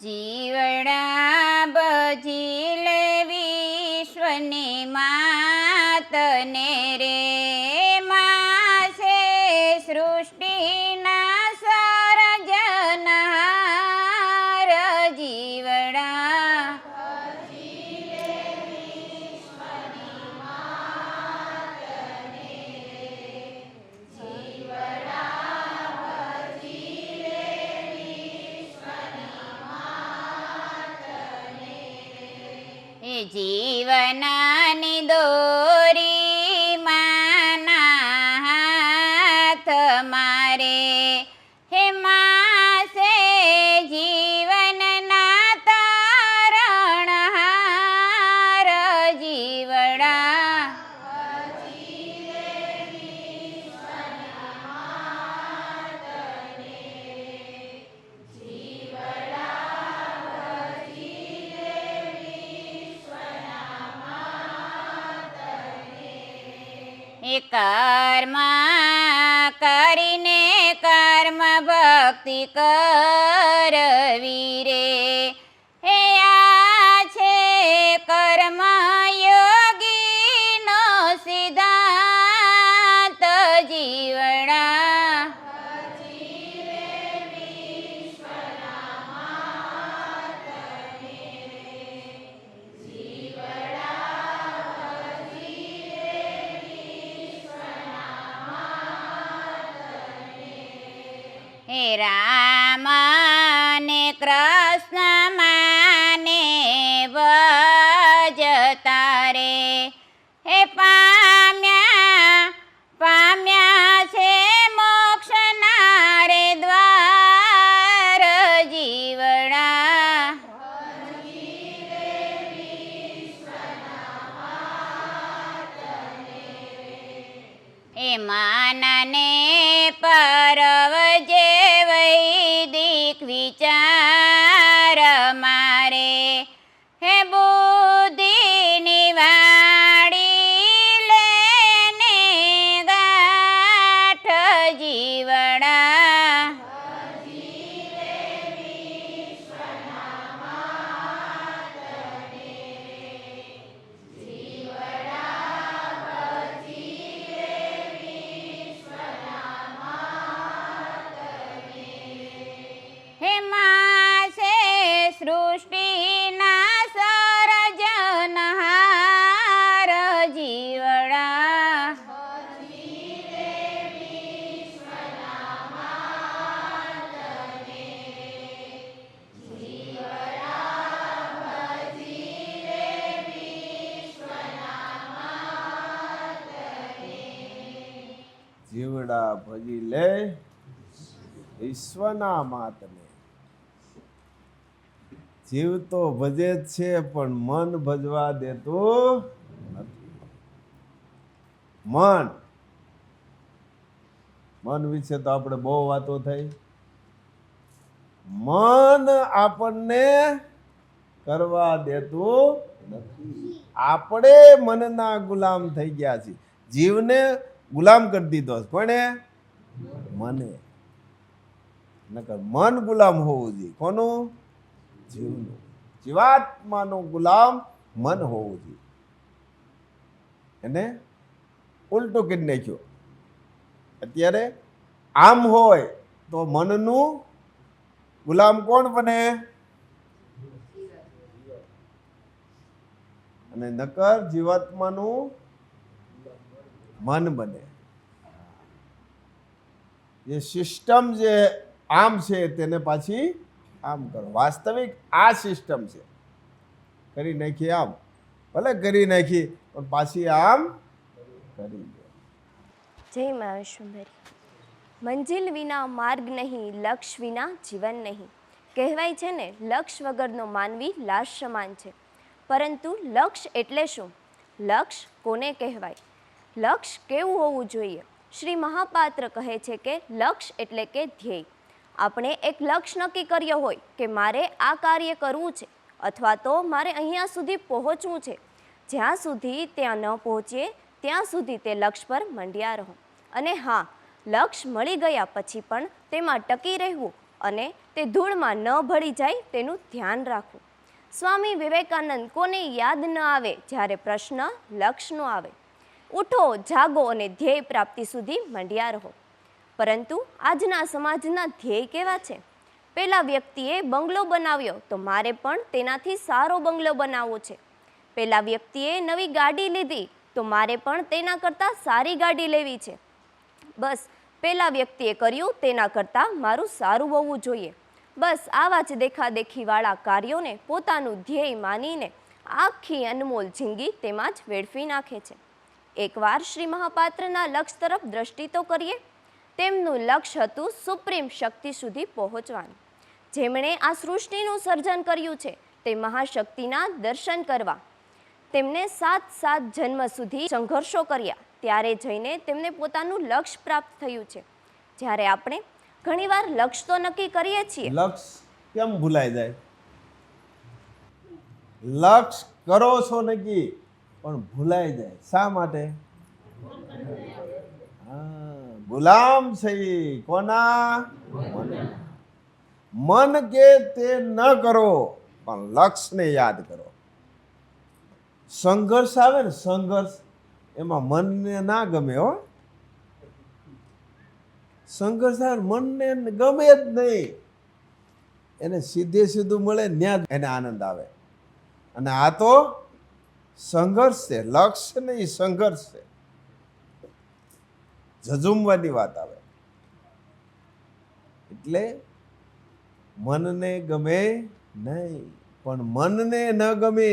જીવડા બજી લે વિશ્વની માતને રે માસે સૃષ્ટિના સર્જનહાર જીવડા જીવનાની દોરી માના હાથ મારે હે માસે જીવનના તારણહાર જીવડા કર્મ કરીને કર્મ ભક્તિ કરવી રે હે આ છે કર્મ યોગીનો સિદ્ધાંત જીવડા હે રામ ને કૃષ્ણ માને ભજતા રે હે પામ્યા છે મોક્ષના રે દ્વાર જીવડા એ માનને પરવજે વૈદિક વિચાર મારે હે બુદ્ધિની વાડી લેને ગાંઠ જીવડા હે માસે સૃષ્ટિના સર્જનહાર જીવડા જીવડા ભજી લે ઈશ્વરના માતને. જીવ તો ભજે જ છે પણ મન ભજવા દેતું નથી. મન વિશે તો આપણે બહુ વાતો થઈ. મન આપણને કરવા દેતું નથી. આપણે મનના ગુલામ થઈ ગયા છીએ. જીવને ગુલામ કરી દીધો. કોને? મને. નકર મન ગુલામ હોવું જોઈએ. કોનું? જીવનું. જીવાત્માનો ગુલામ મન હોવું જોઈએ. એને ઉલટું કરી નાખ્યો. અત્યારે આમ હોય તો મનનું ગુલામ કોણ બને? અને નકર જીવાત્માનું મન બને. જે સિસ્ટમ જે આમ છે તેને પાછી આમ કરો. વાસ્તવિક આ સિસ્ટમ છે. કરી નાખી આમ, ભલે કરી નાખી પણ પાછી આમ કરી દે. જય મા સુંદરી. મંજિલ વિના માર્ગ નહીં, લક્ષ વિના જીવન નહીં. કહેવાય છે ને, લક્ષ વગરનો માનવી લાશ સમાન છે. પરંતુ લક્ષ એટલે શું? લક્ષ કોને કહેવાય? લક્ષ કેવું હોવું જોઈએ? શ્રી મહાપાત્ર કહે છે કે લક્ષ એટલે કે ધ્યેય. આપણે એક લક્ષ્ય નક્કી કર્યો હોય કે મારે આ કાર્ય કરવું છે અથવા તો મારે અહીંયા સુધી પહોંચવું છે. જ્યાં સુધી ત્યાં ન પહોંચીએ ત્યાં સુધી તે લક્ષ્ય પર મંડ્યા રહો. અને હા, લક્ષ્ય મળી ગયા પછી પણ તેમાં ટકી રહેવું અને તે ધૂળમાં ન ભળી જાય તેનું ધ્યાન રાખવું. સ્વામી વિવેકાનંદ કોને યાદ ન આવે જ્યારે પ્રશ્ન લક્ષ્યનો આવે. ઉઠો, જાગો અને ધ્યેય પ્રાપ્તિ સુધી મંડ્યા રહો. પરંતુ આજના સમાજના ધ્યેય કેવા છે? પેલા વ્યક્તિએ બંગલો બનાવ્યો તો મારે પણ તેનાથી સારો બંગલો બનાવવો છે. પેલા વ્યક્તિએ નવી ગાડી લીધી તો મારે પણ તેના કરતાં સારી ગાડી લેવી છે. બસ પેલા વ્યક્તિએ કર્યું તેના કરતાં મારું સારું હોવું જોઈએ. બસ આવા જ દેખાદેખીવાળા કાર્યોને પોતાનું ધ્યેય માનીને આખી અનમોલ જિંદગી તેમાં જ વેડફી નાખે છે. એકવાર શ્રી મહાપાત્રના લક્ષ્ય તરફ દ્રષ્ટિ તો કરીએ. તેમનું લક્ષ્ય હતું સુપ્રીમ શક્તિ સુધી પહોંચવાનું. જેમણે આ સૃષ્ટિનું સર્જન કર્યું છે તે મહાશક્તિના દર્શન કરવા તેમને 7 જન્મ સુધી સંઘર્ષો કર્યા, ત્યારે જઈને તેમને પોતાનું લક્ષ્ય પ્રાપ્ત થયું છે. જ્યારે આપણે ઘણીવાર લક્ષ્ય તો નક્કી કરીએ છીએ, લક્ષ્ય કેમ ભૂલાઈ જાય? લક્ષ્ય કરો છો નક્કી પણ ભૂલાઈ જાય. શા માટે? ગુલામ છે કોના? મન કે તે ન કરો પણ લક્ષ્યને યાદ કરો. સંઘર્ષ આવે ને, સંઘર્ષ, એમાં મનને ના ગમે હો. સંઘર્ષ આવે મનને ગમે જ નહીં. એને સીધું મળે ત્યાં એને આનંદ આવે. અને આ તો સંઘર્ષ છે, લક્ષ્ય નહીં, સંઘર્ષ છે. ઝઝુમવાની વાત આવે. એટલે મનને ગમે નહીં, પણ મનને ન ગમે,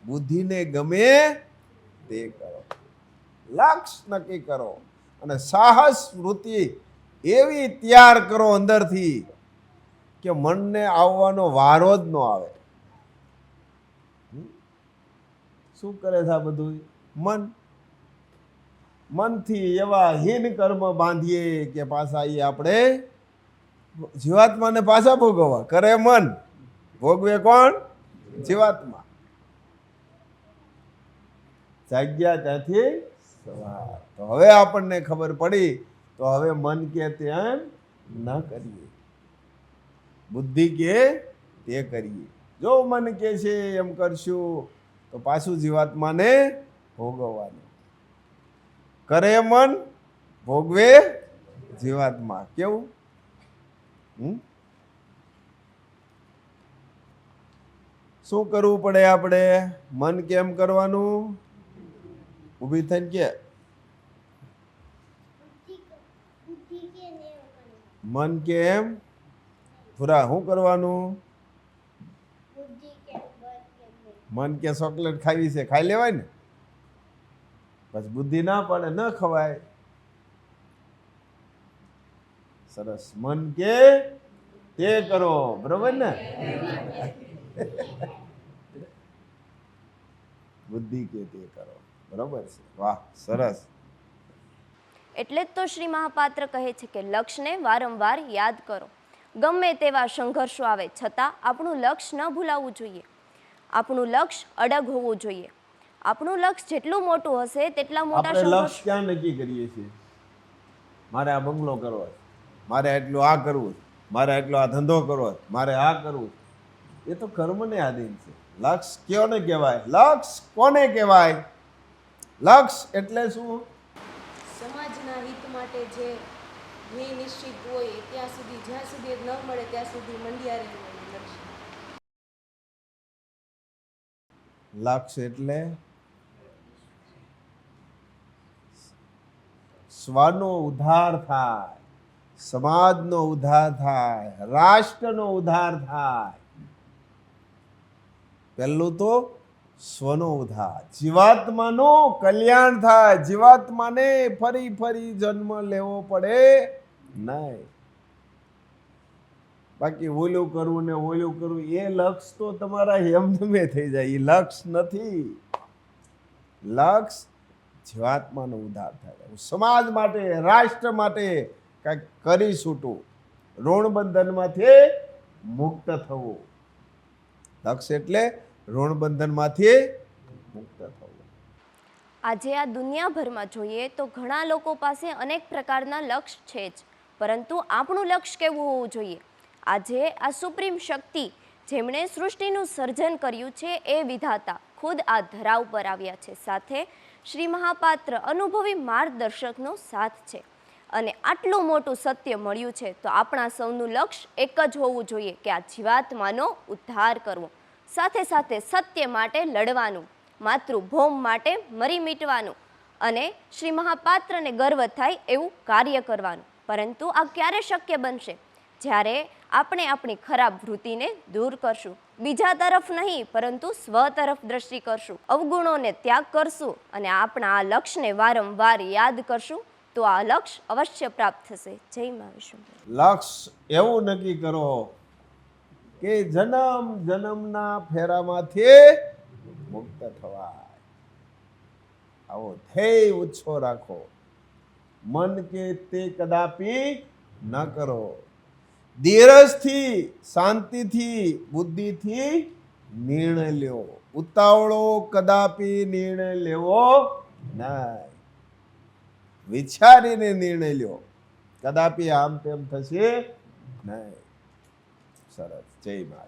બુદ્ધિને ગમે તે કરો. લક્ષ્ય નક્કી કરો અને સાહસ વૃત્તિ એવી તૈયાર કરો અંદરથી કે મનને આવવાનો વારો જ ન આવે. શું કરે છે આ બધું? મનથી એવા હીન કર્મ બાંધીએ કે પાછા એ આપણે જીવાત્માને પાછા ભોગવવા. કરે મન, ભોગવે કોણ? જીવાત્મા. જાગ્યા ત્યાંથી સવાર. તો હવે આપણને ખબર પડી, તો હવે મન કે તેમ ન કરીએ, બુદ્ધિ કે તે કરીએ. જો મન કે છે એમ કરશું તો પાછું જીવાત્માને ભોગવવાનું. કરે મન, ભોગવે જીવાત્મા. કેવું? શું કરવું પડે આપણે? મન કેમ કરવાનું? ઊભી થઈને કે મન કેમ? પૂરા શું કરવાનું? મન કે ચોકલેટ ખાવી છે, ખાઈ લેવાય ને. પછી બુદ્ધિ ના પડે, ન ખવાય. સરસ. મન કે તે કરો, બરોબર ને? બુદ્ધિ કે તે કરો, બરોબર છે. વાહ, સરસ. એટલે જ તો શ્રી મહાપાત્ર કહે છે કે લક્ષ્યને વારંવાર યાદ કરો. ગમે તેવા સંઘર્ષો આવે છતાં આપણું લક્ષ્ય ન ભૂલાવવું જોઈએ. આપણું લક્ષ્ય અડગ હોવું જોઈએ. આપણું લક્ષ્ય જેટલું મોટું હશે તેટલા મોટા આપણે સંઘર્ષ. લક્ષ્ય ક્યાં નક્કી કરીએ છીએ? મારે આ બંગલો કરવો છે, મારે એટલું આ કરવું છે, મારે એટલો આ ધંધો કરવો છે, મારે આ કરવું છે. એ તો કર્મને આધીન છે. લક્ષ્ય કોને કહેવાય? લક્ષ્ય કોને કહેવાય? લક્ષ્ય એટલે શું? સમાજના હિત માટે જે ધ્યેય નિશ્ચિત હોય ત્યાં સુધી, જ્યાં સુધી ન મળે ત્યાં સુધી મંડ્યા રહેવાનું લક્ષ્ય. લક્ષ્ય એટલે સ્વનો ઉદ્ધાર થાય, સમાજનો ઉદ્ધાર થાય, રાષ્ટ્રનો ઉદ્ધાર થાય. પહેલું તો સ્વનો ઉદ્ધાર, જીવાત્માનો કલ્યાણ થાય. જીવાત્માને ફરી ફરી જન્મ લેવો પડે નહીં. બાકી ઓલું કરવું ને ઓલું કરવું, એ લક્ષ્ય તો તમારા હેમધમે થઈ જાય. એ લક્ષ્ય નથી. લક્ષ્ય જીવાત્માનો ઉદ્ધાર થાય, સમાજ માટે, રાષ્ટ્ર માટે કંઈક કરી છૂટવું, ઋણબંધનમાંથી મુક્ત થવું. લક્ષ્ય એટલે ઋણબંધનમાંથી મુક્ત થવું. આજે આ દુનિયાભરમાં જોઈએ તો ઘણા લોકો પાસે અનેક પ્રકારના લક્ષ્ય છે જ, પરંતુ આપણું લક્ષ્ય કેવું હોવું જોઈએ? આજે આ સુપ્રીમ શક્તિ જેમણે સૃષ્ટિનું સર્જન કર્યું છે એ વિધાતા ખુદ આ ધરા ઉપર આવ્યા છે. સાથે શ્રી મહાપાત્ર અનુભવી માર્ગદર્શકનો સાથ છે. અને આટલું મોટું સત્ય મળ્યું છે તો આપણા સૌનું લક્ષ્ય એક જ હોવું જોઈએ કે આ જીવાત્માનો ઉદ્ધાર કરવો, સાથે સાથે સત્ય માટે લડવાનું, માતૃભૂમ માટે મરી મીટવાનું અને શ્રી મહાપાત્રને ગર્વ થાય એવું કાર્ય કરવાનું. પરંતુ આ ક્યારે શક્ય બનશે? જ્યારે આપણે આપણી ખરાબ વૃત્તિને દૂર કરશું, બીજા તરફ નહીં પરંતુ સ્વ તરફ દ્રષ્ટિ કરશું, અવગુણોને ત્યાગ કરશું અને આપણા આ લક્ષ્યને વારંવાર યાદ કરશું તો આ લક્ષ્ય અવશ્ય પ્રાપ્ત થશે. જય મા વિષ્ણુ. લક્ષ્ય એવું નક્કી કરો કે જન્મ જન્મના ફેરામાંથી મુક્ત થવાય. આવો ધ્યેય ઊંચો રાખો. મન કે તે કદાપી ન કરો. ધીરજથી, શાંતિથી, બુદ્ધિથી નિર્ણય લ્યો. ઉતાવળો કદાપી નિર્ણય લેવો નહીં. વિચારીને નિર્ણય લ્યો. કદાપી આમ તેમ થશે નહીં. સરસ. જય મા.